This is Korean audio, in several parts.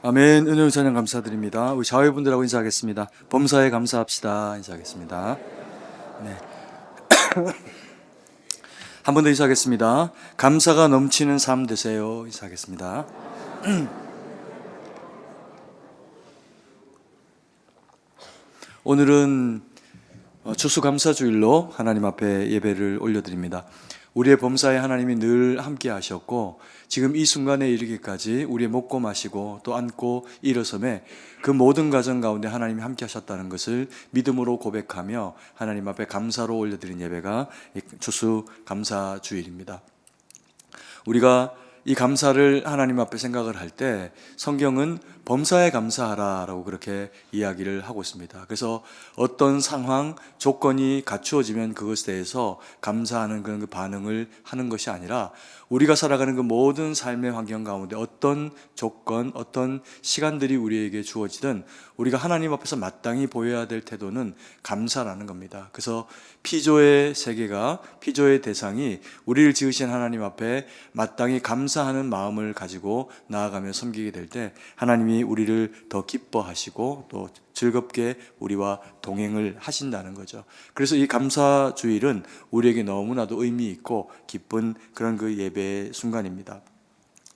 아멘. 은혜의 찬양 감사드립니다. 우리 자회분들하고 인사하겠습니다. 범사에 감사합시다. 인사하겠습니다. 네. 한 번 더 인사하겠습니다. 감사가 넘치는 삶 되세요. 인사하겠습니다. 오늘은 추수감사주일로 하나님 앞에 예배를 올려드립니다. 우리의 범사에 하나님이 늘 함께 하셨고 지금 이 순간에 이르기까지 우리의 먹고 마시고 또 앉고 일어섬에 그 모든 과정 가운데 하나님이 함께 하셨다는 것을 믿음으로 고백하며 하나님 앞에 감사로 올려드린 예배가 추수감사주일입니다. 우리가 이 감사를 하나님 앞에 생각을 할 때 성경은 범사에 감사하라 라고 그렇게 이야기를 하고 있습니다. 그래서 어떤 상황, 조건이 갖추어지면 그것에 대해서 감사하는 그런 그 반응을 하는 것이 아니라 우리가 살아가는 그 모든 삶의 환경 가운데 어떤 조건, 어떤 시간들이 우리에게 주어지든 우리가 하나님 앞에서 마땅히 보여야 될 태도는 감사라는 겁니다. 그래서 피조의 세계가, 피조의 대상이 우리를 지으신 하나님 앞에 마땅히 감사하는 마음을 가지고 나아가며 섬기게 될 때 하나님이 우리를 더 기뻐하시고 또 즐겁게 우리와 동행을 하신다는 거죠. 그래서 이 감사주일은 우리에게 너무나도 의미 있고 기쁜 그런 그 예배의 순간입니다.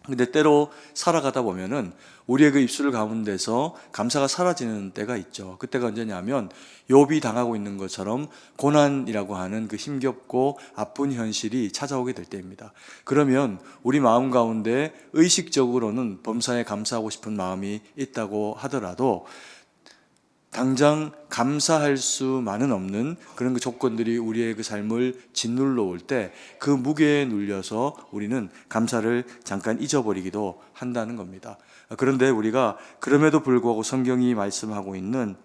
근데 때로 살아가다 보면은 우리의 그 입술 가운데서 감사가 사라지는 때가 있죠. 그때가 언제냐면 욥이 당하고 있는 것처럼 고난이라고 하는 그 힘겹고 아픈 현실이 찾아오게 될 때입니다. 그러면 우리 마음 가운데 의식적으로는 범사에 감사하고 싶은 마음이 있다고 하더라도 당장 감사할 수만은 없는 그런 그 조건들이 우리의 그 삶을 짓눌러 올 때 그 무게에 눌려서 우리는 감사를 잠깐 잊어버리기도 한다는 겁니다. 그런데 우리가 그럼에도 불구하고 성경이 말씀하고 있는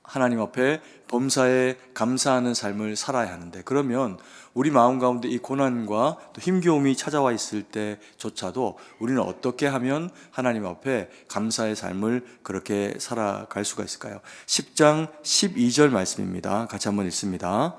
하나님 앞에 범사에 감사하는 삶을 살아야 하는데, 그러면 우리 마음 가운데 이 고난과 또 힘겨움이 찾아와 있을 때조차도 우리는 어떻게 하면 하나님 앞에 감사의 삶을 그렇게 살아갈 수가 있을까요? 10장 12절 말씀입니다. 같이 한번 읽습니다.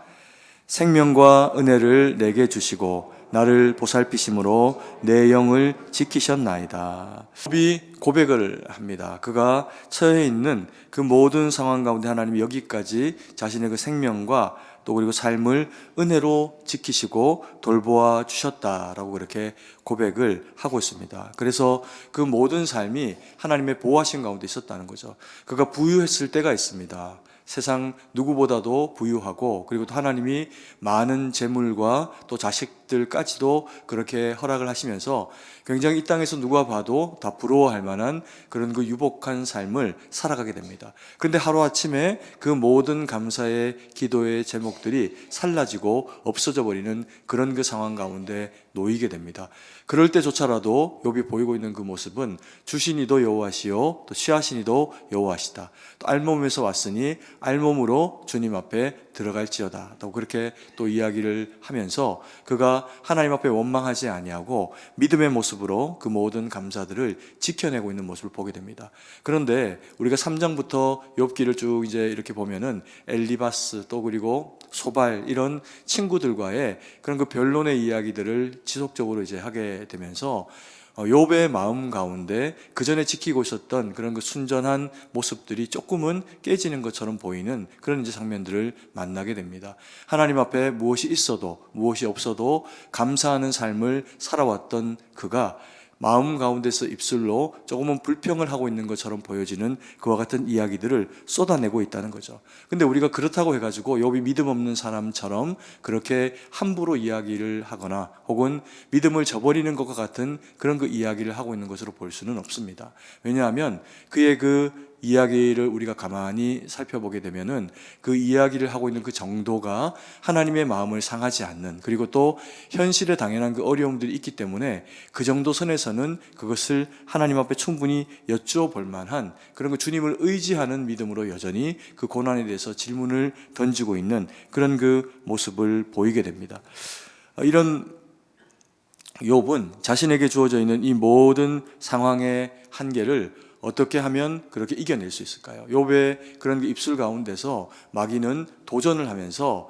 생명과 은혜를 내게 주시고 나를 보살피심으로 내 영을 지키셨나이다. 욥이 고백을 합니다. 그가 처해 있는 그 모든 상황 가운데 하나님이 여기까지 자신의 그 생명과 또 그리고 삶을 은혜로 지키시고 돌보아 주셨다라고 그렇게 고백을 하고 있습니다. 그래서 그 모든 삶이 하나님의 보호하심 가운데 있었다는 거죠. 그가 부유했을 때가 있습니다. 세상 누구보다도 부유하고 그리고 또 하나님이 많은 재물과 또 자식들까지도 그렇게 허락을 하시면서 굉장히 이 땅에서 누가 봐도 다 부러워할 만한 그런 그 유복한 삶을 살아가게 됩니다. 그런데 하루아침에 그 모든 감사의 기도의 제목들이 사라지고 없어져 버리는 그런 그 상황 가운데 놓이게 됩니다. 그럴 때조차라도 욥이 보이고 있는 그 모습은 주시니도 여호와시요 또 취하시니도 여호와시다. 또 알몸에서 왔으니 알몸으로 주님 앞에 들어갈지어다. 또 그렇게 또 이야기를 하면서 그가 하나님 앞에 원망하지 아니하고 믿음의 모습으로 그 모든 감사들을 지켜내고 있는 모습을 보게 됩니다. 그런데 우리가 3장부터 욥기를 쭉 이제 이렇게 보면은 엘리바스 또 그리고 소발 이런 친구들과의 그런 그 변론의 이야기들을 지속적으로 이제 하게 되면서 욥의 마음 가운데 그 전에 지키고 있었던 그런 그 순전한 모습들이 조금은 깨지는 것처럼 보이는 그런 이제 장면들을 만나게 됩니다. 하나님 앞에 무엇이 있어도 무엇이 없어도 감사하는 삶을 살아왔던 그가 마음 가운데서 입술로 조금은 불평을 하고 있는 것처럼 보여지는 그와 같은 이야기들을 쏟아내고 있다는 거죠. 근데 우리가 그렇다고 해가지고 욥이 믿음 없는 사람처럼 그렇게 함부로 이야기를 하거나 혹은 믿음을 저버리는 것과 같은 그런 그 이야기를 하고 있는 것으로 볼 수는 없습니다. 왜냐하면 그의 그 이야기를 우리가 가만히 살펴보게 되면은 그 이야기를 하고 있는 그 정도가 하나님의 마음을 상하지 않는, 그리고 또 현실에 당연한 그 어려움들이 있기 때문에 그 정도 선에서는 그것을 하나님 앞에 충분히 여쭈어 볼 만한 그런 그 주님을 의지하는 믿음으로 여전히 그 고난에 대해서 질문을 던지고 있는 그런 그 모습을 보이게 됩니다. 이런 욥은 자신에게 주어져 있는 이 모든 상황의 한계를 어떻게 하면 그렇게 이겨낼 수 있을까요? 욥의 그런 입술 가운데서 마귀는 도전을 하면서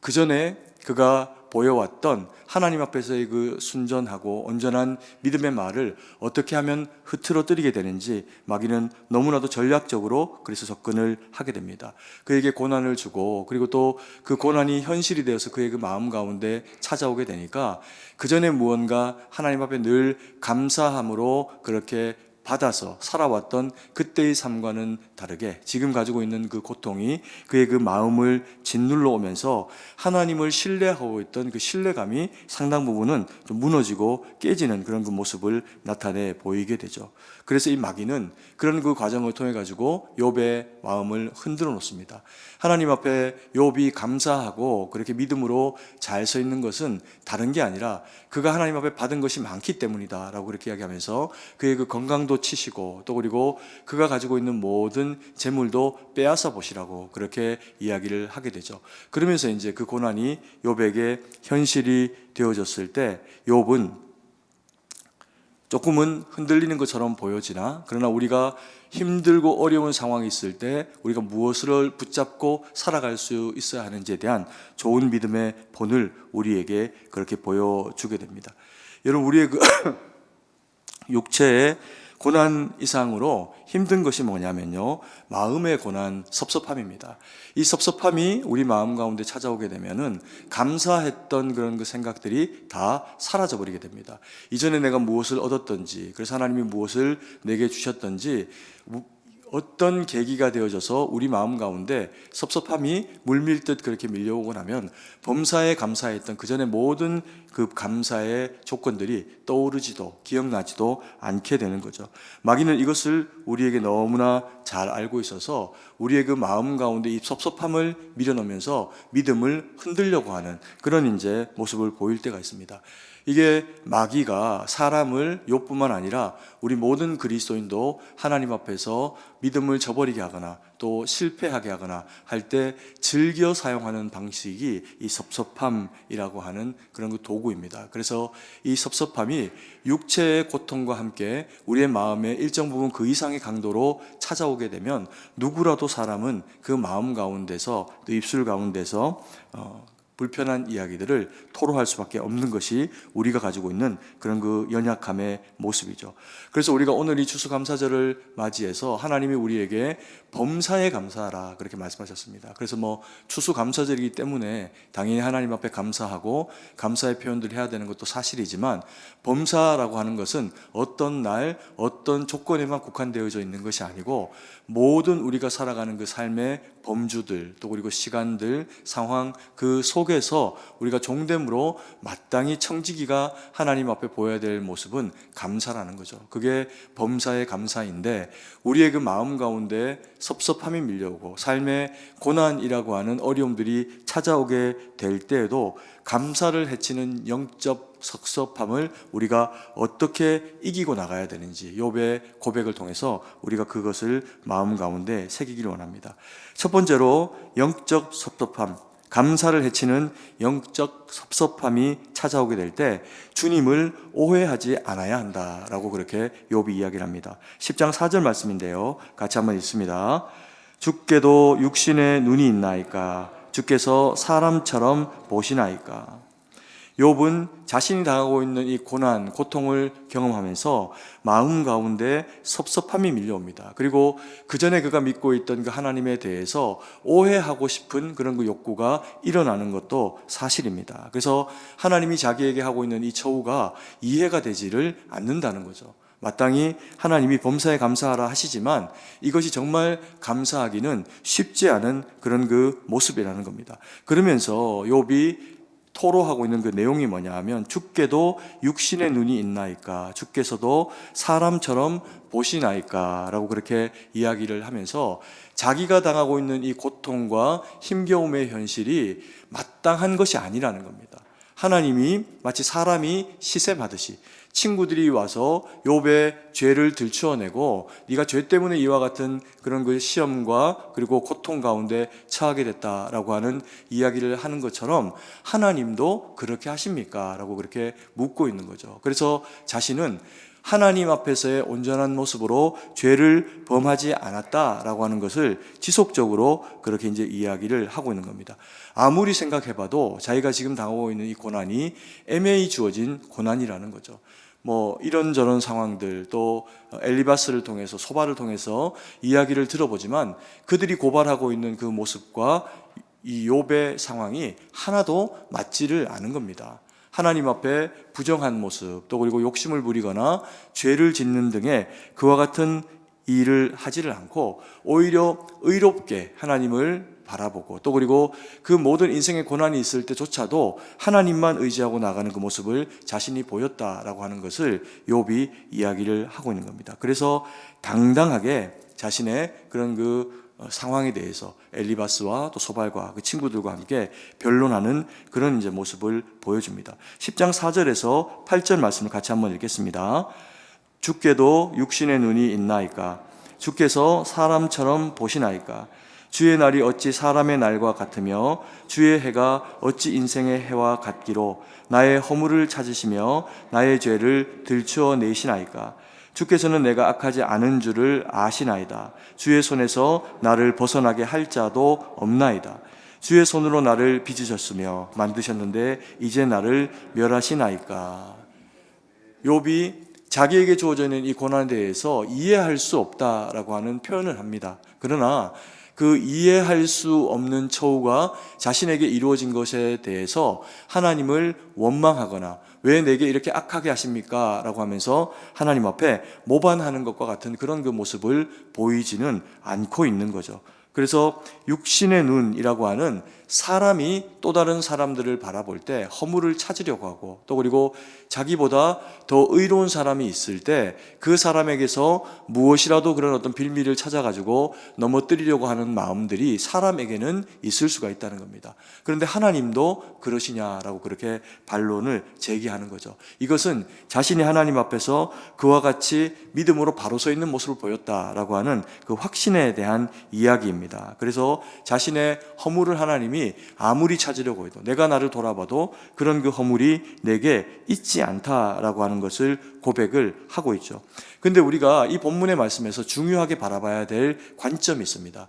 그 전에 그가 보여왔던 하나님 앞에서의 그 순전하고 온전한 믿음의 말을 어떻게 하면 흐트러뜨리게 되는지 마귀는 너무나도 전략적으로 그래서 접근을 하게 됩니다. 그에게 고난을 주고, 그리고 또 그 고난이 현실이 되어서 그의 그 마음 가운데 찾아오게 되니까 그 전에 무언가 하나님 앞에 늘 감사함으로 그렇게 받아서 살아왔던 그때의 삶과는 다르게 지금 가지고 있는 그 고통이 그의 그 마음을 짓눌러 오면서 하나님을 신뢰하고 있던 그 신뢰감이 상당 부분은 좀 무너지고 깨지는 그런 그 모습을 나타내 보이게 되죠. 그래서 이 마귀는 그런 그 과정을 통해 가지고 욥의 마음을 흔들어 놓습니다. 하나님 앞에 욥이 감사하고 그렇게 믿음으로 잘 서 있는 것은 다른 게 아니라 그가 하나님 앞에 받은 것이 많기 때문이다라고 그렇게 이야기하면서 그의 그 건강도 치시고 또 그리고 그가 가지고 있는 모든 재물도 빼앗아 보시라고 그렇게 이야기를 하게 되죠. 그러면서 이제 그 고난이 욥에게 현실이 되어졌을 때 욥은 조금은 흔들리는 것처럼 보여지나, 그러나 우리가 힘들고 어려운 상황이 있을 때 우리가 무엇을 붙잡고 살아갈 수 있어야 하는지에 대한 좋은 믿음의 본을 우리에게 그렇게 보여주게 됩니다. 여러분, 우리의 그 육체의 고난 이상으로 힘든 것이 뭐냐면요, 마음의 고난, 섭섭함입니다. 이 섭섭함이 우리 마음 가운데 찾아오게 되면은 감사했던 그런 그 생각들이 다 사라져 버리게 됩니다. 이전에 내가 무엇을 얻었던지, 그래서 하나님이 무엇을 내게 주셨던지 어떤 계기가 되어져서 우리 마음 가운데 섭섭함이 물밀듯 그렇게 밀려오고 나면 범사에 감사했던 그 전에 모든 그 감사의 조건들이 떠오르지도 기억나지도 않게 되는 거죠. 마귀는 이것을 우리에게 너무나 잘 알고 있어서 우리의 그 마음 가운데 이 섭섭함을 밀어넣으면서 믿음을 흔들려고 하는 그런 이제 모습을 보일 때가 있습니다. 이게 마귀가 사람을, 욥뿐만 아니라 우리 모든 그리스도인도 하나님 앞에서 믿음을 저버리게 하거나 또 실패하게 하거나 할 때 즐겨 사용하는 방식이 이 섭섭함이라고 하는 그런 그 도구입니다. 그래서 이 섭섭함이 육체의 고통과 함께 우리의 마음에 일정 부분 그 이상의 강도로 찾아오게 되면 누구라도 사람은 그 마음 가운데서, 또 입술 가운데서 불편한 이야기들을 토로할 수밖에 없는 것이 우리가 가지고 있는 그런 그 연약함의 모습이죠. 그래서 우리가 오늘 이 추수감사절을 맞이해서 하나님이 우리에게 범사에 감사하라 그렇게 말씀하셨습니다. 그래서 추수감사절이기 때문에 당연히 하나님 앞에 감사하고 감사의 표현들을 해야 되는 것도 사실이지만, 범사라고 하는 것은 어떤 날 어떤 조건에만 국한되어져 있는 것이 아니고 모든 우리가 살아가는 그 삶의 범주들, 또 그리고 시간들, 상황, 그 속에서 우리가 종됨으로 마땅히 청지기가 하나님 앞에 보여야 될 모습은 감사라는 거죠. 그게 범사의 감사인데, 우리의 그 마음 가운데 섭섭함이 밀려오고 삶의 고난이라고 하는 어려움들이 찾아오게 될 때에도 감사를 해치는 영적 섭섭함을 우리가 어떻게 이기고 나가야 되는지 욥의 고백을 통해서 우리가 그것을 마음 가운데 새기기를 원합니다. 첫 번째로 영적 섭섭함, 감사를 해치는 영적 섭섭함이 찾아오게 될 때 주님을 오해하지 않아야 한다라고 그렇게 욥이 이야기를 합니다. 10장 4절 말씀인데요, 같이 한번 읽습니다. 주께도 육신의 눈이 있나이까? 주께서 사람처럼 보시나이까? 욥은 자신이 당하고 있는 이 고난, 고통을 경험하면서 마음 가운데 섭섭함이 밀려옵니다. 그리고 그 전에 그가 믿고 있던 그 하나님에 대해서 오해하고 싶은 그런 그 욕구가 일어나는 것도 사실입니다. 그래서 하나님이 자기에게 하고 있는 이 처우가 이해가 되지를 않는다는 거죠. 마땅히 하나님이 범사에 감사하라 하시지만 이것이 정말 감사하기는 쉽지 않은 그런 그 모습이라는 겁니다. 그러면서 욥이 토로하고 있는 그 내용이 뭐냐 하면, 주께도 육신의 눈이 있나이까? 주께서도 사람처럼 보시나이까? 라고 그렇게 이야기를 하면서 자기가 당하고 있는 이 고통과 힘겨움의 현실이 마땅한 것이 아니라는 겁니다. 하나님이 마치 사람이 시샘하듯이 친구들이 와서 욥의 죄를 들추어내고 네가 죄 때문에 이와 같은 그런 그 시험과 그리고 고통 가운데 처하게 됐다라고 하는 이야기를 하는 것처럼 하나님도 그렇게 하십니까? 라고 그렇게 묻고 있는 거죠. 그래서 자신은 하나님 앞에서의 온전한 모습으로 죄를 범하지 않았다라고 하는 것을 지속적으로 그렇게 이제 이야기를 하고 있는 겁니다. 아무리 생각해봐도 자기가 지금 당하고 있는 이 고난이 애매히 주어진 고난이라는 거죠. 뭐 이런저런 상황들, 또 엘리바스를 통해서, 소바를 통해서 이야기를 들어보지만 그들이 고발하고 있는 그 모습과 이 욥의 상황이 하나도 맞지를 않은 겁니다. 하나님 앞에 부정한 모습, 또 그리고 욕심을 부리거나 죄를 짓는 등의 그와 같은 일을 하지를 않고 오히려 의롭게 하나님을 바라보고, 또 그리고 그 모든 인생의 고난이 있을 때조차도 하나님만 의지하고 나가는 그 모습을 자신이 보였다라고 하는 것을 욥이 이야기를 하고 있는 겁니다. 그래서 당당하게 자신의 그런 그 상황에 대해서 엘리바스와 또 소발과 그 친구들과 함께 변론하는 그런 이제 모습을 보여줍니다. 10장 4절에서 8절 말씀을 같이 한번 읽겠습니다. 주께도 육신의 눈이 있나이까? 주께서 사람처럼 보시나이까? 주의 날이 어찌 사람의 날과 같으며 주의 해가 어찌 인생의 해와 같기로 나의 허물을 찾으시며 나의 죄를 들추어 내시나이까? 주께서는 내가 악하지 않은 줄을 아시나이다. 주의 손에서 나를 벗어나게 할 자도 없나이다. 주의 손으로 나를 빚으셨으며 만드셨는데 이제 나를 멸하시나이까? 욥이 자기에게 주어져 있는 이 고난에 대해서 이해할 수 없다라고 하는 표현을 합니다. 그러나 그 이해할 수 없는 처우가 자신에게 이루어진 것에 대해서 하나님을 원망하거나 왜 내게 이렇게 악하게 하십니까? 라고 하면서 하나님 앞에 모반하는 것과 같은 그런 그 모습을 보이지는 않고 있는 거죠. 그래서 육신의 눈이라고 하는 사람이 또 다른 사람들을 바라볼 때 허물을 찾으려고 하고, 또 그리고 자기보다 더 의로운 사람이 있을 때 그 사람에게서 무엇이라도 그런 어떤 빌미를 찾아가지고 넘어뜨리려고 하는 마음들이 사람에게는 있을 수가 있다는 겁니다. 그런데 하나님도 그러시냐라고 그렇게 반론을 제기하는 거죠. 이것은 자신이 하나님 앞에서 그와 같이 믿음으로 바로 서 있는 모습을 보였다라고 하는 그 확신에 대한 이야기입니다. 그래서 자신의 허물을 하나님이 아무리 찾으려고 해도, 내가 나를 돌아봐도 그런 그 허물이 내게 있지 않다라고 하는 것을 고백을 하고 있죠. 근데 우리가 이 본문의 말씀에서 중요하게 바라봐야 될 관점이 있습니다.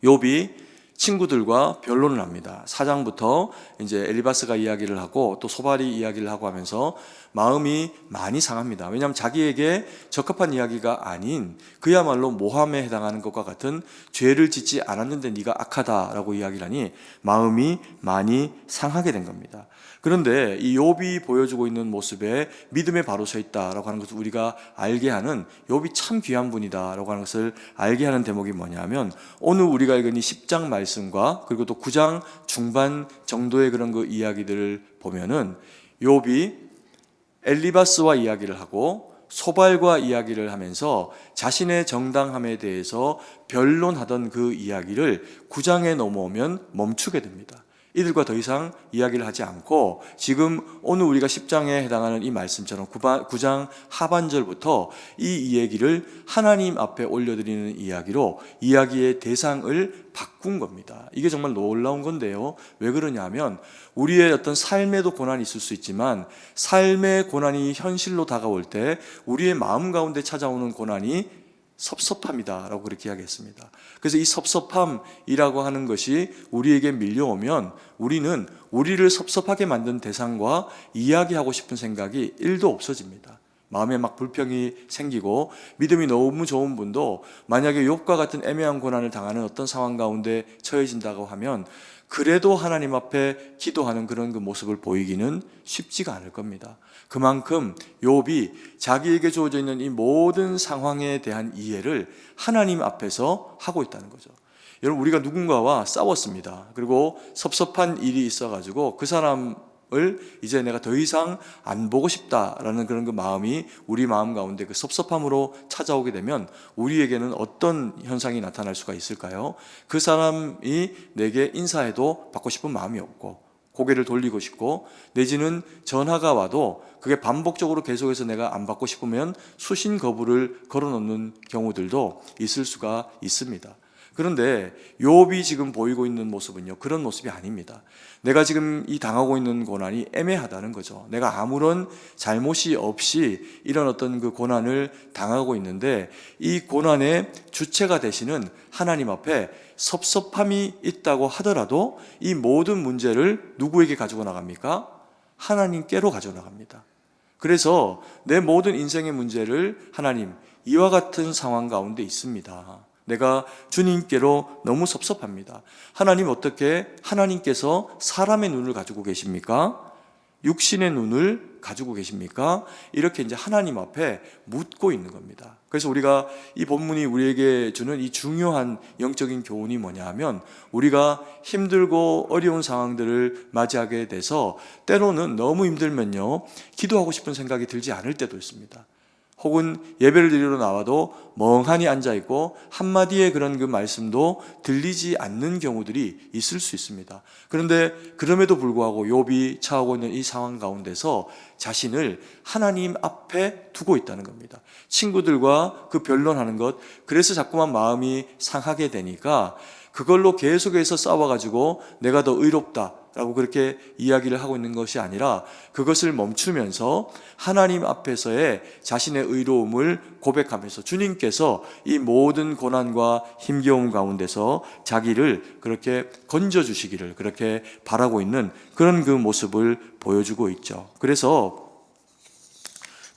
욥이 친구들과 변론을 합니다. 4장부터 이제 엘리바스가 이야기를 하고 또 소발이 이야기를 하고 하면서 마음이 많이 상합니다. 왜냐하면 자기에게 적합한 이야기가 아닌 그야말로 모함에 해당하는 것과 같은 죄를 짓지 않았는데 네가 악하다라고 이야기를 하니 마음이 많이 상하게 된 겁니다. 그런데 이 욥이 보여주고 있는 모습에 믿음에 바로 서 있다라고 하는 것을 우리가 알게 하는, 욥이 참 귀한 분이다라고 하는 것을 알게 하는 대목이 뭐냐면, 오늘 우리가 읽은 이 10장 말씀과 그리고 또 9장 중반 정도의 그런 그 이야기들을 보면은 욥이 엘리바스와 이야기를 하고 소발과 이야기를 하면서 자신의 정당함에 대해서 변론하던 그 이야기를 9장에 넘어오면 멈추게 됩니다. 이들과 더 이상 이야기를 하지 않고 지금 오늘 우리가 10장에 해당하는 이 말씀처럼 9장 하반절부터 이 얘기를 하나님 앞에 올려드리는 이야기로 이야기의 대상을 바꾼 겁니다. 이게 정말 놀라운 건데요. 왜 그러냐면 우리의 어떤 삶에도 고난이 있을 수 있지만 삶의 고난이 현실로 다가올 때 우리의 마음 가운데 찾아오는 고난이 섭섭함이다라고 그렇게 이야기했습니다. 그래서 이 섭섭함이라고 하는 것이 우리에게 밀려오면 우리는 우리를 섭섭하게 만든 대상과 이야기하고 싶은 생각이 1도 없어집니다. 마음에 막 불평이 생기고, 믿음이 너무 좋은 분도 만약에 욥과 같은 애매한 고난을 당하는 어떤 상황 가운데 처해진다고 하면 그래도 하나님 앞에 기도하는 그런 그 모습을 보이기는 쉽지가 않을 겁니다. 그만큼 욥이 자기에게 주어져 있는 이 모든 상황에 대한 이해를 하나님 앞에서 하고 있다는 거죠. 여러분, 우리가 누군가와 싸웠습니다. 그리고 섭섭한 일이 있어가지고 그 사람을 이제 내가 더 이상 안 보고 싶다라는 그런 그 마음이 우리 마음 가운데 그 섭섭함으로 찾아오게 되면 우리에게는 어떤 현상이 나타날 수가 있을까요? 그 사람이 내게 인사해도 받고 싶은 마음이 없고, 고개를 돌리고 싶고, 내지는 전화가 와도 그게 반복적으로 계속해서 내가 안 받고 싶으면 수신 거부를 걸어놓는 경우들도 있을 수가 있습니다. 그런데 욥이 지금 보이고 있는 모습은요, 그런 모습이 아닙니다. 내가 지금 이 당하고 있는 고난이 애매하다는 거죠. 내가 아무런 잘못이 없이 이런 어떤 그 고난을 당하고 있는데, 이 고난의 주체가 되시는 하나님 앞에 섭섭함이 있다고 하더라도 이 모든 문제를 누구에게 가지고 나갑니까? 하나님께로 가지고 나갑니다. 그래서 내 모든 인생의 문제를 하나님, 이와 같은 상황 가운데 있습니다. 내가 주님께로 너무 섭섭합니다. 하나님, 어떻게 하나님께서 사람의 눈을 가지고 계십니까? 육신의 눈을 가지고 계십니까? 이렇게 이제 하나님 앞에 묻고 있는 겁니다. 그래서 우리가 이 본문이 우리에게 주는 이 중요한 영적인 교훈이 뭐냐 하면, 우리가 힘들고 어려운 상황들을 맞이하게 돼서 때로는 너무 힘들면요, 기도하고 싶은 생각이 들지 않을 때도 있습니다. 혹은 예배를 드리러 나와도 멍하니 앉아있고 한마디의 그런 그 말씀도 들리지 않는 경우들이 있을 수 있습니다. 그런데 그럼에도 불구하고 욥이 처하고 있는 이 상황 가운데서 자신을 하나님 앞에 두고 있다는 겁니다. 친구들과 그 변론하는 것, 그래서 자꾸만 마음이 상하게 되니까 그걸로 계속해서 싸워가지고 내가 더 의롭다 라고 그렇게 이야기를 하고 있는 것이 아니라, 그것을 멈추면서 하나님 앞에서의 자신의 의로움을 고백하면서 주님께서 이 모든 고난과 힘겨움 가운데서 자기를 그렇게 건져주시기를 그렇게 바라고 있는 그런 그 모습을 보여주고 있죠. 그래서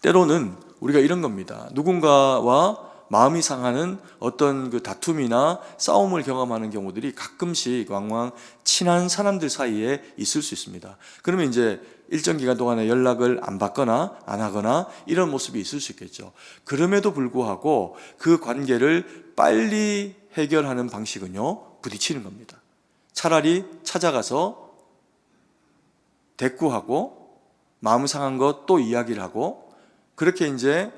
때로는 우리가 이런 겁니다. 누군가와 마음이 상하는 어떤 그 다툼이나 싸움을 경험하는 경우들이 가끔씩 왕왕 친한 사람들 사이에 있을 수 있습니다. 그러면 이제 일정 기간 동안에 연락을 안 받거나 안 하거나 이런 모습이 있을 수 있겠죠. 그럼에도 불구하고 그 관계를 빨리 해결하는 방식은요, 부딪히는 겁니다. 차라리 찾아가서 대꾸하고 마음 상한 것 또 이야기를 하고, 그렇게 이제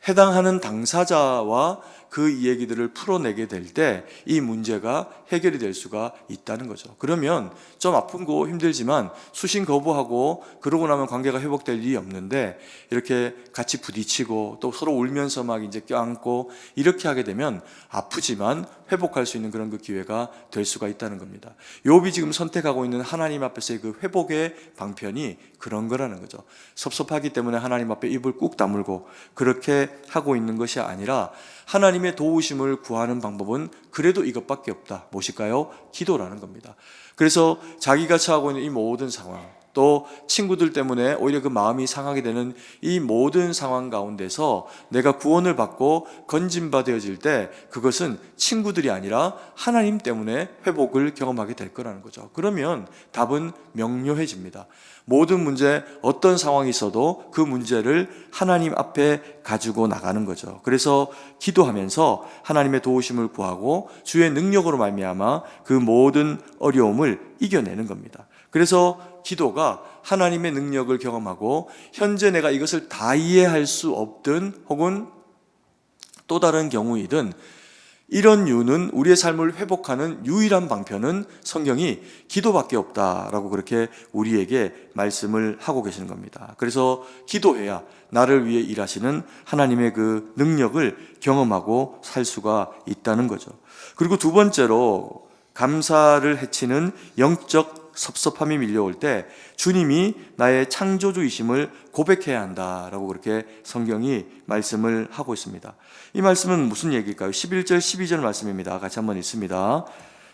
해당하는 당사자와 그 이야기들을 풀어내게 될 때 이 문제가 해결이 될 수가 있다는 거죠. 그러면 좀 아프고 힘들지만 수신 거부하고 그러고 나면 관계가 회복될 일이 없는데, 이렇게 같이 부딪히고 또 서로 울면서 막 이제 껴안고 이렇게 하게 되면 아프지만 회복할 수 있는 그런 그 기회가 될 수가 있다는 겁니다. 욥이 지금 선택하고 있는 하나님 앞에서의 그 회복의 방편이 그런 거라는 거죠. 섭섭하기 때문에 하나님 앞에 입을 꾹 다물고 그렇게 하고 있는 것이 아니라, 하나님의 도우심을 구하는 방법은 그래도 이것밖에 없다. 무엇일까요? 기도라는 겁니다. 그래서 자기가 처하고 있는 이 모든 상황, 또 친구들 때문에 오히려 그 마음이 상하게 되는 이 모든 상황 가운데서 내가 구원을 받고 건진받아질 때 그것은 친구들이 아니라 하나님 때문에 회복을 경험하게 될 거라는 거죠. 그러면 답은 명료해집니다. 모든 문제, 어떤 상황이 있어도 그 문제를 하나님 앞에 가지고 나가는 거죠. 그래서 기도하면서 하나님의 도우심을 구하고 주의 능력으로 말미암아 그 모든 어려움을 이겨내는 겁니다. 그래서 기도가 하나님의 능력을 경험하고, 현재 내가 이것을 다 이해할 수 없든 혹은 또 다른 경우이든 이런 이유는 우리의 삶을 회복하는 유일한 방편은 성경이 기도밖에 없다라고 그렇게 우리에게 말씀을 하고 계시는 겁니다. 그래서 기도해야 나를 위해 일하시는 하나님의 그 능력을 경험하고 살 수가 있다는 거죠. 그리고 두 번째로, 감사를 해치는 영적 섭섭함이 밀려올 때 주님이 나의 창조주이심을 고백해야 한다라고 그렇게 성경이 말씀을 하고 있습니다. 이 말씀은 무슨 얘기일까요? 11절 12절 말씀입니다. 같이 한번 읽습니다.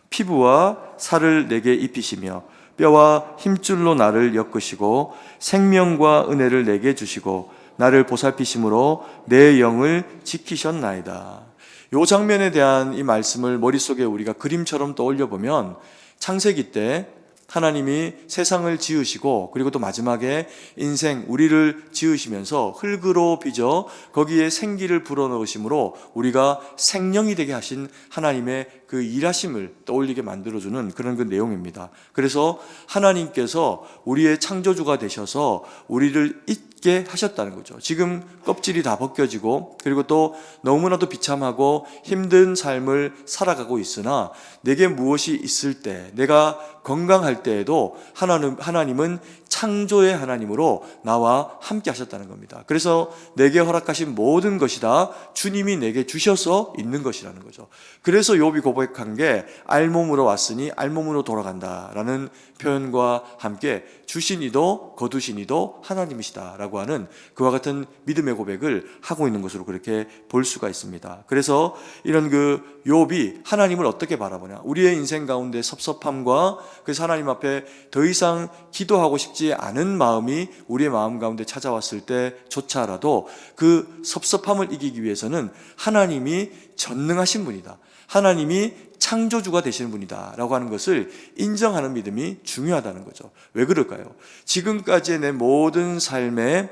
피부와 살을 내게 입히시며 뼈와 힘줄로 나를 엮으시고 생명과 은혜를 내게 주시고 나를 보살피심으로 내 영을 지키셨나이다. 이 장면에 대한 이 말씀을 머릿속에 우리가 그림처럼 떠올려 보면, 창세기 때 하나님이 세상을 지으시고 그리고 또 마지막에 인생 우리를 지으시면서 흙으로 빚어 거기에 생기를 불어넣으심으로 우리가 생명이 되게 하신 하나님의 그 일하심을 떠올리게 만들어주는 그런 그 내용입니다. 그래서 하나님께서 우리의 창조주가 되셔서 우리를 있게 하셨다는 거죠. 지금 껍질이 다 벗겨지고 그리고 또 너무나도 비참하고 힘든 삶을 살아가고 있으나 내게 무엇이 있을 때, 내가 건강할 때에도 하나님은 창조의 하나님으로 나와 함께 하셨다는 겁니다. 그래서 내게 허락하신 모든 것이 다 주님이 내게 주셔서 있는 것이라는 거죠. 그래서 욥이 고백한 게 알몸으로 왔으니 알몸으로 돌아간다라는 표현과 함께 주신 이도 거두신 이도 하나님이시다라고 하는 그와 같은 믿음의 고백을 하고 있는 것으로 그렇게 볼 수가 있습니다. 그래서 이런 그 욥이 하나님을 어떻게 바라보냐, 우리의 인생 가운데 섭섭함과 그래서 하나님 앞에 더 이상 기도하고 싶지 않은 마음이 우리의 마음 가운데 찾아왔을 때조차라도 그 섭섭함을 이기기 위해서는 하나님이 전능하신 분이다, 하나님이 창조주가 되시는 분이다 라고 하는 것을 인정하는 믿음이 중요하다는 거죠. 왜 그럴까요? 지금까지의 내 모든 삶의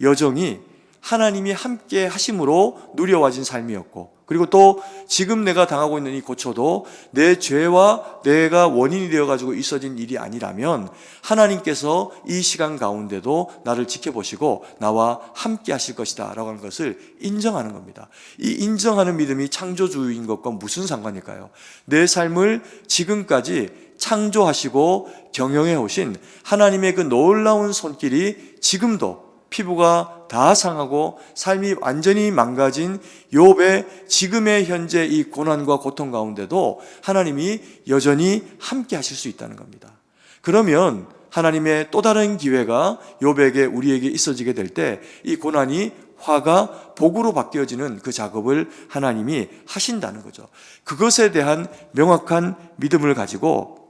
여정이 하나님이 함께 하심으로 누려와진 삶이었고, 그리고 또 지금 내가 당하고 있는 이 고초도 내 죄와 내가 원인이 되어가지고 있어진 일이 아니라면 하나님께서 이 시간 가운데도 나를 지켜보시고 나와 함께 하실 것이다 라고 하는 것을 인정하는 겁니다. 이 인정하는 믿음이 창조주인 것과 무슨 상관일까요? 내 삶을 지금까지 창조하시고 경영해 오신 하나님의 그 놀라운 손길이 지금도 피부가 다 상하고 삶이 완전히 망가진 욥의 지금의 현재 이 고난과 고통 가운데도 하나님이 여전히 함께 하실 수 있다는 겁니다. 그러면 하나님의 또 다른 기회가 욥에게 우리에게 있어지게 될 때 이 고난이 화가 복으로 바뀌어지는 그 작업을 하나님이 하신다는 거죠. 그것에 대한 명확한 믿음을 가지고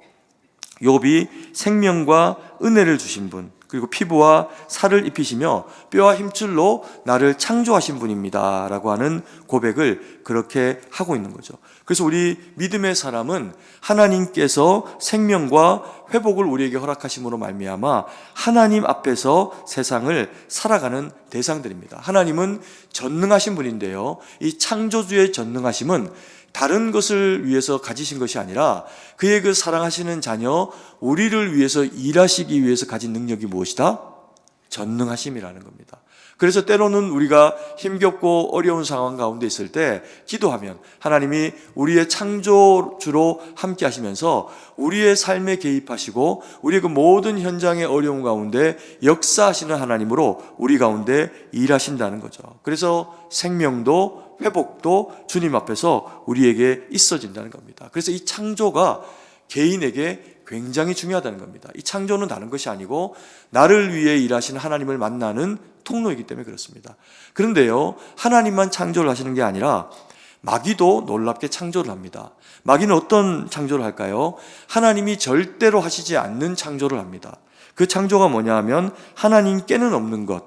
욥이 생명과 은혜를 주신 분, 그리고 피부와 살을 입히시며 뼈와 힘줄로 나를 창조하신 분입니다 라고 하는 고백을 그렇게 하고 있는 거죠. 그래서 우리 믿음의 사람은 하나님께서 생명과 회복을 우리에게 허락하심으로 말미암아 하나님 앞에서 세상을 살아가는 대상들입니다. 하나님은 전능하신 분인데요, 이 창조주의 전능하심은 다른 것을 위해서 가지신 것이 아니라 그의 그 사랑하시는 자녀 우리를 위해서 일하시기 위해서 가진 능력이 무엇이다? 전능하심이라는 겁니다. 그래서 때로는 우리가 힘겹고 어려운 상황 가운데 있을 때 기도하면 하나님이 우리의 창조주로 함께 하시면서 우리의 삶에 개입하시고 우리의 그 모든 현장의 어려움 가운데 역사하시는 하나님으로 우리 가운데 일하신다는 거죠. 그래서 생명도 회복도 주님 앞에서 우리에게 있어진다는 겁니다. 그래서 이 창조가 개인에게 굉장히 중요하다는 겁니다. 이 창조는 다른 것이 아니고 나를 위해 일하시는 하나님을 만나는 통로이기 때문에 그렇습니다. 그런데요, 하나님만 창조를 하시는 게 아니라 마귀도 놀랍게 창조를 합니다. 마귀는 어떤 창조를 할까요? 하나님이 절대로 하시지 않는 창조를 합니다. 그 창조가 뭐냐 하면 하나님께는 없는 것,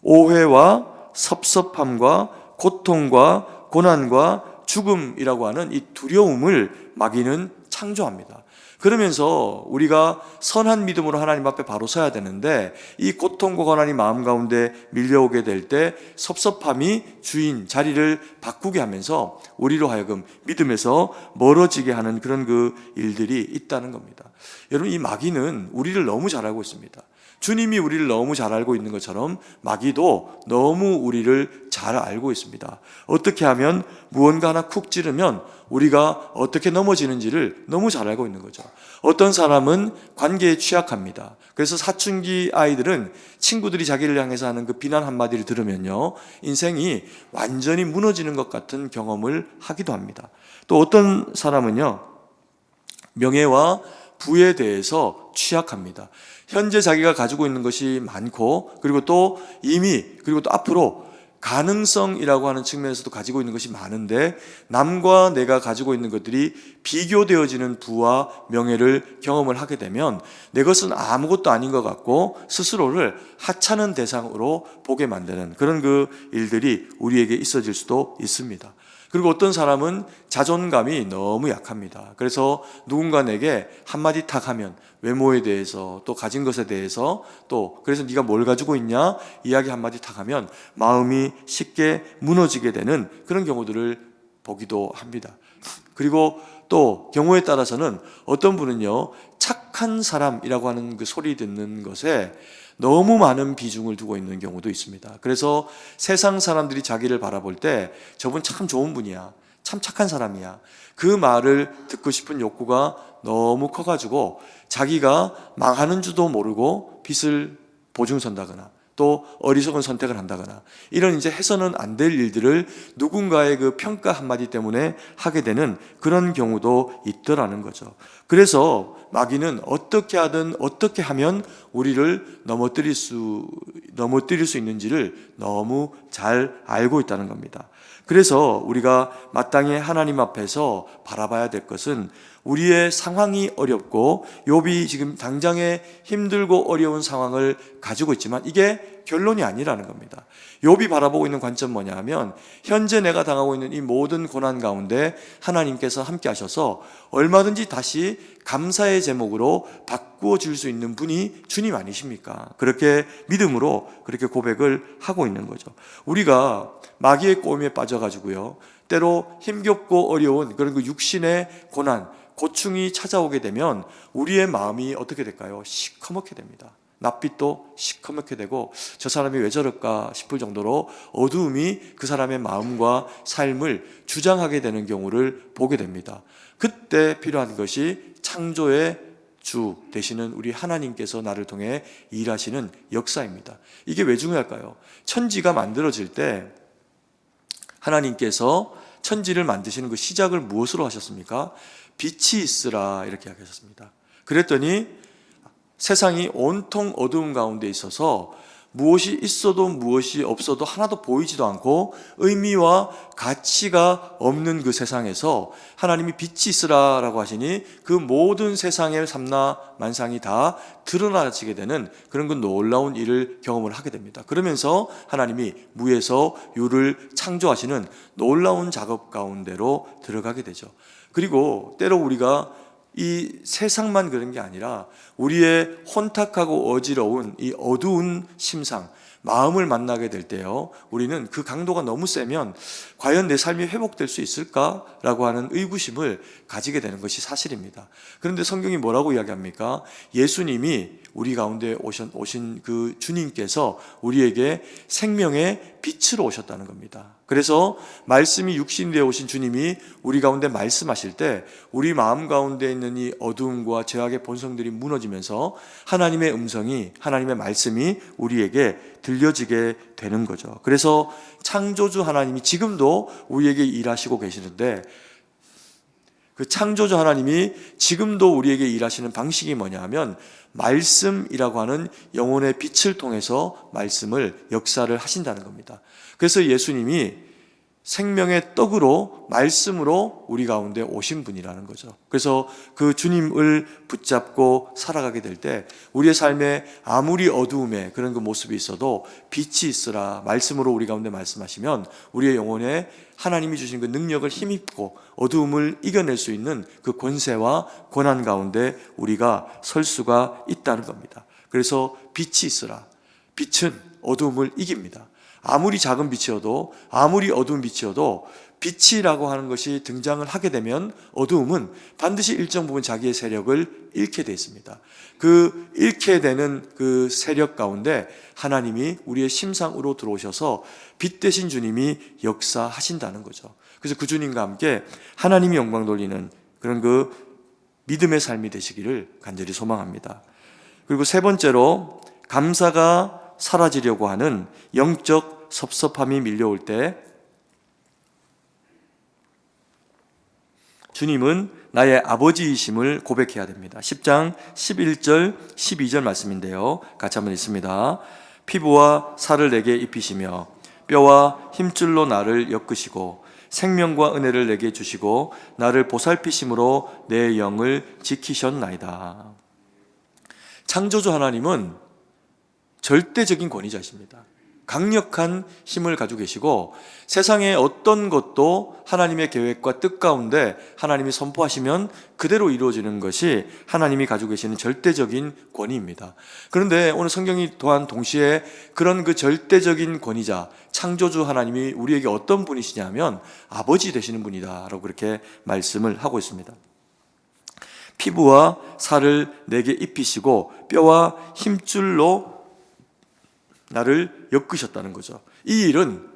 오해와 섭섭함과 고통과 고난과 죽음이라고 하는 이 두려움을 마귀는 창조합니다. 그러면서 우리가 선한 믿음으로 하나님 앞에 바로 서야 되는데 이 고통과 고난이 마음 가운데 밀려오게 될 때 섭섭함이 주인 자리를 바꾸게 하면서 우리로 하여금 믿음에서 멀어지게 하는 그런 그 일들이 있다는 겁니다. 여러분, 이 마귀는 우리를 너무 잘 알고 있습니다. 주님이 우리를 너무 잘 알고 있는 것처럼 마귀도 너무 우리를 잘 알고 있습니다. 어떻게 하면 무언가 하나 쿡 찌르면 우리가 어떻게 넘어지는지를 너무 잘 알고 있는 거죠. 어떤 사람은 관계에 취약합니다. 그래서 사춘기 아이들은 친구들이 자기를 향해서 하는 그 비난 한마디를 들으면요, 인생이 완전히 무너지는 것 같은 경험을 하기도 합니다. 또 어떤 사람은요, 명예와 부에 대해서 취약합니다. 현재 자기가 가지고 있는 것이 많고 그리고 또 이미 그리고 또 앞으로 가능성이라고 하는 측면에서도 가지고 있는 것이 많은데 남과 내가 가지고 있는 것들이 비교되어지는 부와 명예를 경험을 하게 되면 내 것은 아무것도 아닌 것 같고 스스로를 하찮은 대상으로 보게 만드는 그런 그 일들이 우리에게 있어질 수도 있습니다. 그리고 어떤 사람은 자존감이 너무 약합니다. 그래서 누군가 내게 한마디 탁 하면 외모에 대해서 또 가진 것에 대해서 또 그래서 네가 뭘 가지고 있냐 이야기 한마디 탁 하면 마음이 쉽게 무너지게 되는 그런 경우들을 보기도 합니다. 그리고 또 경우에 따라서는 어떤 분은요, 착한 사람이라고 하는 그 소리 듣는 것에 너무 많은 비중을 두고 있는 경우도 있습니다. 그래서 세상 사람들이 자기를 바라볼 때 저분 참 좋은 분이야, 참 착한 사람이야. 그 말을 듣고 싶은 욕구가 너무 커가지고 자기가 망하는 줄도 모르고 빚을 보증선다거나 또 어리석은 선택을 한다거나 이런 이제 해서는 안 될 일들을 누군가의 그 평가 한마디 때문에 하게 되는 그런 경우도 있더라는 거죠. 그래서 마귀는 어떻게 하든 어떻게 하면 우리를 넘어뜨릴 수 있는지를 너무 잘 알고 있다는 겁니다. 그래서 우리가 마땅히 하나님 앞에서 바라봐야 될 것은 우리의 상황이 어렵고 욥이 지금 당장에 힘들고 어려운 상황을 가지고 있지만 이게 결론이 아니라는 겁니다. 욥이 바라보고 있는 관점 뭐냐 하면 현재 내가 당하고 있는 이 모든 고난 가운데 하나님께서 함께 하셔서 얼마든지 다시 감사의 제목으로 바꾸어 줄 수 있는 분이 주님 아니십니까? 그렇게 믿음으로 그렇게 고백을 하고 있는 거죠. 우리가 마귀의 꼬임에 빠져가지고요, 때로 힘겹고 어려운 그런 그 육신의 고난, 고충이 찾아오게 되면 우리의 마음이 어떻게 될까요? 시커멓게 됩니다. 낯빛도 시커멓게 되고 저 사람이 왜 저럴까 싶을 정도로 어두움이 그 사람의 마음과 삶을 주장하게 되는 경우를 보게 됩니다. 그때 필요한 것이 창조의 주 되시는 우리 하나님께서 나를 통해 일하시는 역사입니다. 이게 왜 중요할까요? 천지가 만들어질 때 하나님께서 천지를 만드시는 그 시작을 무엇으로 하셨습니까? 빛이 있으라 이렇게 하셨습니다. 그랬더니 세상이 온통 어두움 가운데 있어서 무엇이 있어도 무엇이 없어도 하나도 보이지도 않고 의미와 가치가 없는 그 세상에서 하나님이 빛이 있으라라고 하시니 그 모든 세상의 삼라 만상이 다 드러나지게 되는 그런 그 놀라운 일을 경험을 하게 됩니다. 그러면서 하나님이 무에서 유를 창조하시는 놀라운 작업 가운데로 들어가게 되죠. 그리고 때로 우리가 이 세상만 그런 게 아니라 우리의 혼탁하고 어지러운 이 어두운 심상, 마음을 만나게 될 때요, 우리는 그 강도가 너무 세면 과연 내 삶이 회복될 수 있을까라고 하는 의구심을 가지게 되는 것이 사실입니다. 그런데 성경이 뭐라고 이야기합니까? 예수님이 우리 가운데 오신 그 주님께서 우리에게 생명의 빛으로 오셨다는 겁니다. 그래서 말씀이 육신이 되어 오신 주님이 우리 가운데 말씀하실 때 우리 마음 가운데 있는 이 어두움과 죄악의 본성들이 무너지면서 하나님의 음성이, 하나님의 말씀이 우리에게 들려지게 되는 거죠. 그래서 창조주 하나님이 지금도 우리에게 일하시고 계시는데 그 창조주 하나님이 지금도 우리에게 일하시는 방식이 뭐냐 하면 말씀이라고 하는 영혼의 빛을 통해서 말씀을 역사를 하신다는 겁니다. 그래서 예수님이 생명의 떡으로 말씀으로 우리 가운데 오신 분이라는 거죠. 그래서 그 주님을 붙잡고 살아가게 될 때 우리의 삶에 아무리 어두움에 그런 그 모습이 있어도 빛이 있으라 말씀으로 우리 가운데 말씀하시면 우리의 영혼에 하나님이 주신 그 능력을 힘입고 어두움을 이겨낼 수 있는 그 권세와 고난 가운데 우리가 설 수가 있다는 겁니다. 그래서 빛이 있으라. 빛은 어두움을 이깁니다. 아무리 작은 빛이어도, 아무리 어두운 빛이어도 빛이라고 하는 것이 등장을 하게 되면 어두움은 반드시 일정 부분 자기의 세력을 잃게 되어 있습니다. 그 잃게 되는 그 세력 가운데 하나님이 우리의 심상으로 들어오셔서 빛 대신 주님이 역사하신다는 거죠. 그래서 그 주님과 함께 하나님이 영광 돌리는 그런 그 믿음의 삶이 되시기를 간절히 소망합니다. 그리고 세 번째로 감사가 사라지려고 하는 영적 섭섭함이 밀려올 때 주님은 나의 아버지이심을 고백해야 됩니다. 10장 11절 12절 말씀인데요, 같이 한번 읽습니다. 피부와 살을 내게 입히시며 뼈와 힘줄로 나를 엮으시고 생명과 은혜를 내게 주시고 나를 보살피심으로 내 영을 지키셨나이다. 창조주 하나님은 절대적인 권위자이십니다. 강력한 힘을 가지고 계시고 세상의 어떤 것도 하나님의 계획과 뜻 가운데 하나님이 선포하시면 그대로 이루어지는 것이 하나님이 가지고 계시는 절대적인 권위입니다. 그런데 오늘 성경이 또한 동시에 그런 그 절대적인 권위자 창조주 하나님이 우리에게 어떤 분이시냐면 아버지 되시는 분이다라고 그렇게 말씀을 하고 있습니다. 피부와 살을 내게 입히시고 뼈와 힘줄로 나를 엮으셨다는 거죠. 이 일은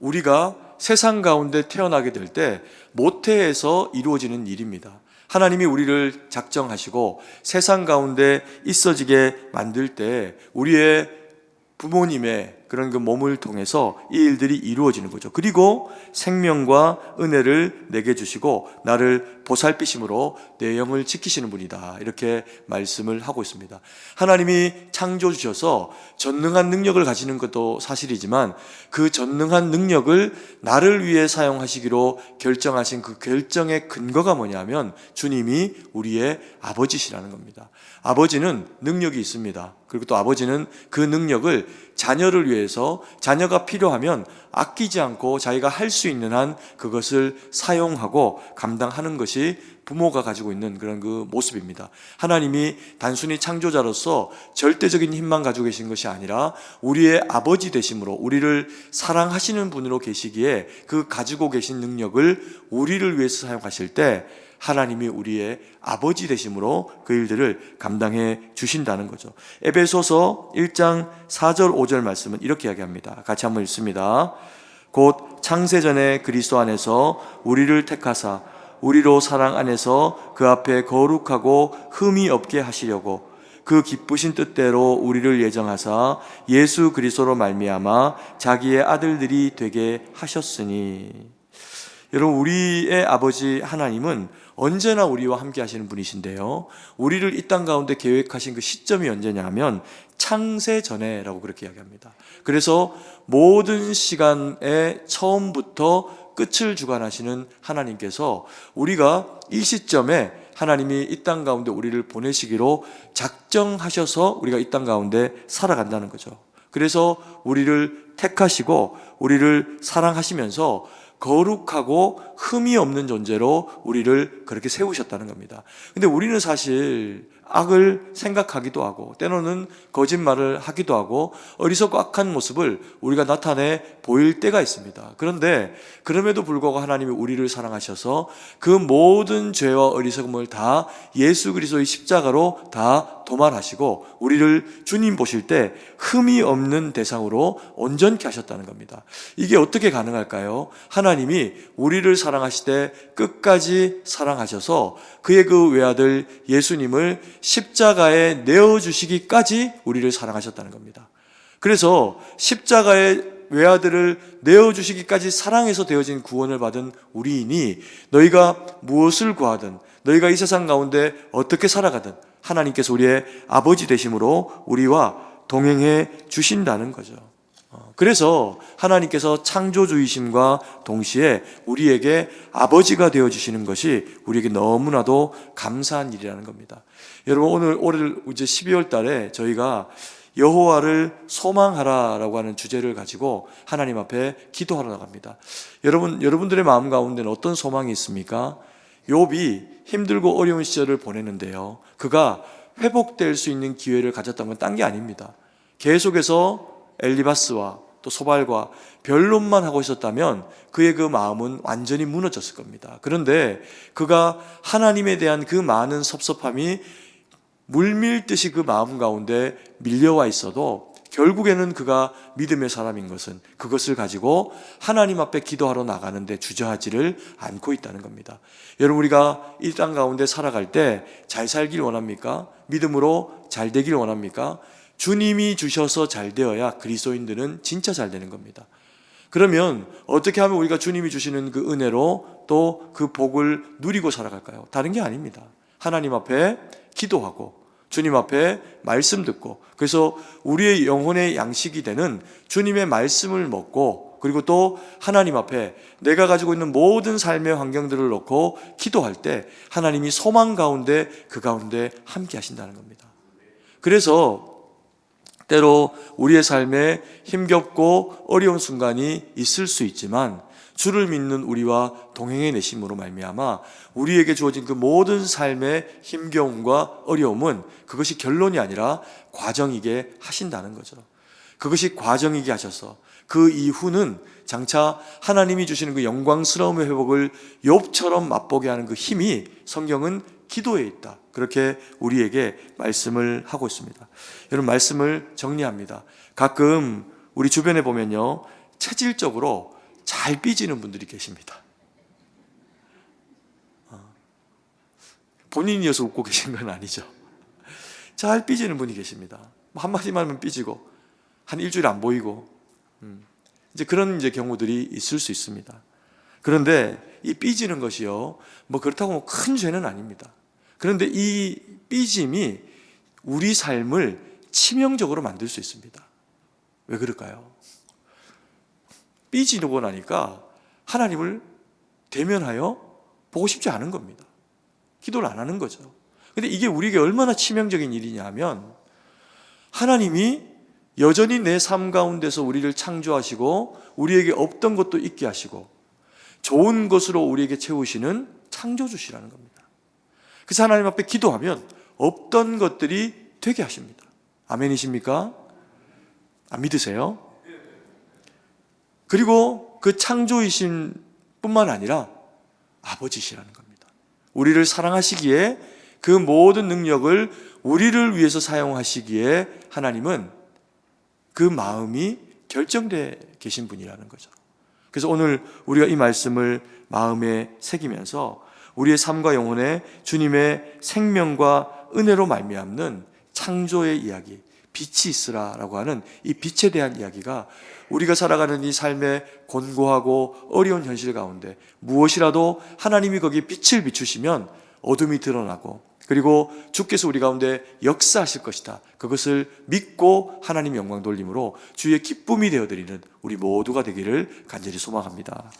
우리가 세상 가운데 태어나게 될 때 모태에서 이루어지는 일입니다. 하나님이 우리를 작정하시고 세상 가운데 있어지게 만들 때 우리의 부모님의 그런 그 몸을 통해서 이 일들이 이루어지는 거죠. 그리고 생명과 은혜를 내게 주시고 나를 보살피심으로 내 영을 지키시는 분이다. 이렇게 말씀을 하고 있습니다. 하나님이 창조 주셔서 전능한 능력을 가지는 것도 사실이지만 그 전능한 능력을 나를 위해 사용하시기로 결정하신 그 결정의 근거가 뭐냐면 주님이 우리의 아버지시라는 겁니다. 아버지는 능력이 있습니다. 그리고 또 아버지는 그 능력을 자녀를 위해서 자녀가 필요하면 아끼지 않고 자기가 할 수 있는 한 그것을 사용하고 감당하는 것이 부모가 가지고 있는 그런 그 모습입니다. 하나님이 단순히 창조자로서 절대적인 힘만 가지고 계신 것이 아니라 우리의 아버지 되심으로 우리를 사랑하시는 분으로 계시기에 그 가지고 계신 능력을 우리를 위해서 사용하실 때 하나님이 우리의 아버지 되심으로 그 일들을 감당해 주신다는 거죠. 에베소서 1장 4절 5절 말씀은 이렇게 이야기합니다. 같이 한번 읽습니다. 곧 창세전에 그리스도 안에서 우리를 택하사 우리로 사랑 안에서 그 앞에 거룩하고 흠이 없게 하시려고 그 기쁘신 뜻대로 우리를 예정하사 예수 그리스도로 말미암아 자기의 아들들이 되게 하셨으니. 여러분, 우리의 아버지 하나님은 언제나 우리와 함께 하시는 분이신데요, 우리를 이 땅 가운데 계획하신 그 시점이 언제냐 하면 창세 전에라고 그렇게 이야기합니다. 그래서 모든 시간의 처음부터 끝을 주관하시는 하나님께서 우리가 이 시점에 하나님이 이 땅 가운데 우리를 보내시기로 작정하셔서 우리가 이 땅 가운데 살아간다는 거죠. 그래서 우리를 택하시고 우리를 사랑하시면서 거룩하고 흠이 없는 존재로 우리를 그렇게 세우셨다는 겁니다. 근데 우리는 사실 악을 생각하기도 하고 때로는 거짓말을 하기도 하고 어리석고 악한 모습을 우리가 나타내 보일 때가 있습니다. 그런데 그럼에도 불구하고 하나님이 우리를 사랑하셔서 그 모든 죄와 어리석음을 다 예수 그리스도의 십자가로 다 도말하시고 우리를 주님 보실 때 흠이 없는 대상으로 온전케 하셨다는 겁니다. 이게 어떻게 가능할까요? 하나님이 우리를 사랑하실 때 끝까지 사랑하셔서 그의 그 외아들 예수님을 십자가에 내어주시기까지 우리를 사랑하셨다는 겁니다. 그래서 십자가에 외아들을 내어주시기까지 사랑해서 되어진 구원을 받은 우리이니 너희가 무엇을 구하든 너희가 이 세상 가운데 어떻게 살아가든 하나님께서 우리의 아버지 되심으로 우리와 동행해 주신다는 거죠. 그래서 하나님께서 창조주이심과 동시에 우리에게 아버지가 되어주시는 것이 우리에게 너무나도 감사한 일이라는 겁니다. 여러분, 올해 이제 12월 달에 저희가 여호와를 소망하라라고 하는 주제를 가지고 하나님 앞에 기도하러 나갑니다. 여러분들의 마음 가운데는 어떤 소망이 있습니까? 욥이 힘들고 어려운 시절을 보냈는데요, 그가 회복될 수 있는 기회를 가졌던 건 딴 게 아닙니다. 계속해서 엘리바스와 또 소발과 변론만 하고 있었다면 그의 그 마음은 완전히 무너졌을 겁니다. 그런데 그가 하나님에 대한 그 많은 섭섭함이 물밀듯이 그 마음 가운데 밀려와 있어도 결국에는 그가 믿음의 사람인 것은 그것을 가지고 하나님 앞에 기도하러 나가는데 주저하지를 않고 있다는 겁니다. 여러분, 우리가 이 땅 가운데 살아갈 때 잘 살길 원합니까? 믿음으로 잘 되길 원합니까? 주님이 주셔서 잘 되어야 그리스도인들은 진짜 잘 되는 겁니다. 그러면 어떻게 하면 우리가 주님이 주시는 그 은혜로 또 그 복을 누리고 살아갈까요? 다른 게 아닙니다. 하나님 앞에 기도하고 주님 앞에 말씀 듣고, 그래서 우리의 영혼의 양식이 되는 주님의 말씀을 먹고, 그리고 또 하나님 앞에 내가 가지고 있는 모든 삶의 환경들을 놓고 기도할 때 하나님이 소망 가운데 그 가운데 함께 하신다는 겁니다. 그래서 때로 우리의 삶에 힘겹고 어려운 순간이 있을 수 있지만 주를 믿는 우리와 동행해 내심으로 말미암아 우리에게 주어진 그 모든 삶의 힘겨움과 어려움은 그것이 결론이 아니라 과정이게 하신다는 거죠. 그것이 과정이게 하셔서 그 이후는 장차 하나님이 주시는 그 영광스러움의 회복을 욥처럼 맛보게 하는 그 힘이 성경은 기도에 있다, 그렇게 우리에게 말씀을 하고 있습니다. 여러분, 말씀을 정리합니다. 가끔 우리 주변에 보면요, 체질적으로 잘 삐지는 분들이 계십니다. 본인이어서 웃고 계신 건 아니죠. 잘 삐지는 분이 계십니다. 한마디만 하면 삐지고 한 일주일 안 보이고 이제 그런 경우들이 있을 수 있습니다. 그런데 이 삐지는 것이요, 뭐 그렇다고 큰 죄는 아닙니다. 그런데 이 삐짐이 우리 삶을 치명적으로 만들 수 있습니다. 왜 그럴까요? 삐지고 나니까 하나님을 대면하여 보고 싶지 않은 겁니다. 기도를 안 하는 거죠. 근데 이게 우리에게 얼마나 치명적인 일이냐 하면, 하나님이 여전히 내 삶 가운데서 우리를 창조하시고 우리에게 없던 것도 있게 하시고 좋은 것으로 우리에게 채우시는 창조주시라는 겁니다. 그래서 하나님 앞에 기도하면 없던 것들이 되게 하십니다. 아멘이십니까? 안 믿으세요? 그리고 그 창조이신 뿐만 아니라 아버지시라는 겁니다. 우리를 사랑하시기에 그 모든 능력을 우리를 위해서 사용하시기에 하나님은 그 마음이 결정되어 계신 분이라는 거죠. 그래서 오늘 우리가 이 말씀을 마음에 새기면서 우리의 삶과 영혼에 주님의 생명과 은혜로 말미암는 창조의 이야기, 빛이 있으라라고 하는 이 빛에 대한 이야기가 우리가 살아가는 이 삶의 곤고하고 어려운 현실 가운데 무엇이라도 하나님이 거기에 빛을 비추시면 어둠이 드러나고, 그리고 주께서 우리 가운데 역사하실 것이다, 그것을 믿고 하나님 영광 돌림으로 주의 기쁨이 되어드리는 우리 모두가 되기를 간절히 소망합니다.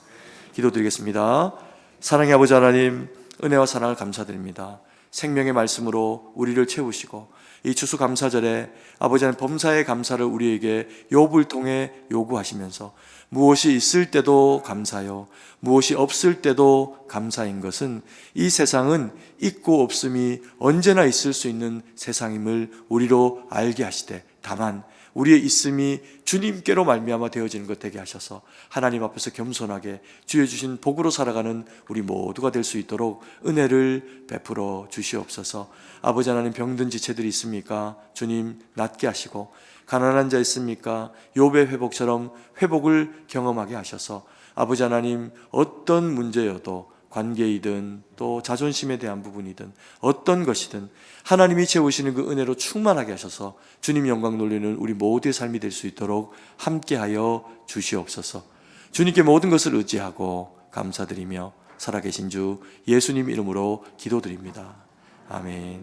기도드리겠습니다. 사랑의 아버지 하나님, 은혜와 사랑을 감사드립니다. 생명의 말씀으로 우리를 채우시고 이 추수감사절에 아버지 하나님 범사의 감사를 우리에게 욥을 통해 요구하시면서 무엇이 있을 때도 감사요 무엇이 없을 때도 감사인 것은 이 세상은 있고 없음이 언제나 있을 수 있는 세상임을 우리로 알게 하시되, 다만 우리의 있음이 주님께로 말미암아 되어지는 것 되게 하셔서 하나님 앞에서 겸손하게 주의 주신 복으로 살아가는 우리 모두가 될 수 있도록 은혜를 베풀어 주시옵소서. 아버지 하나님, 병든 지체들이 있습니까? 주님 낫게 하시고, 가난한 자 있습니까? 욥의 회복처럼 회복을 경험하게 하셔서 아버지 하나님, 어떤 문제여도 관계이든 또 자존심에 대한 부분이든 어떤 것이든 하나님이 채우시는 그 은혜로 충만하게 하셔서 주님 영광 돌리는 우리 모두의 삶이 될 수 있도록 함께하여 주시옵소서. 주님께 모든 것을 의지하고 감사드리며 살아계신 주 예수님 이름으로 기도드립니다. 아멘.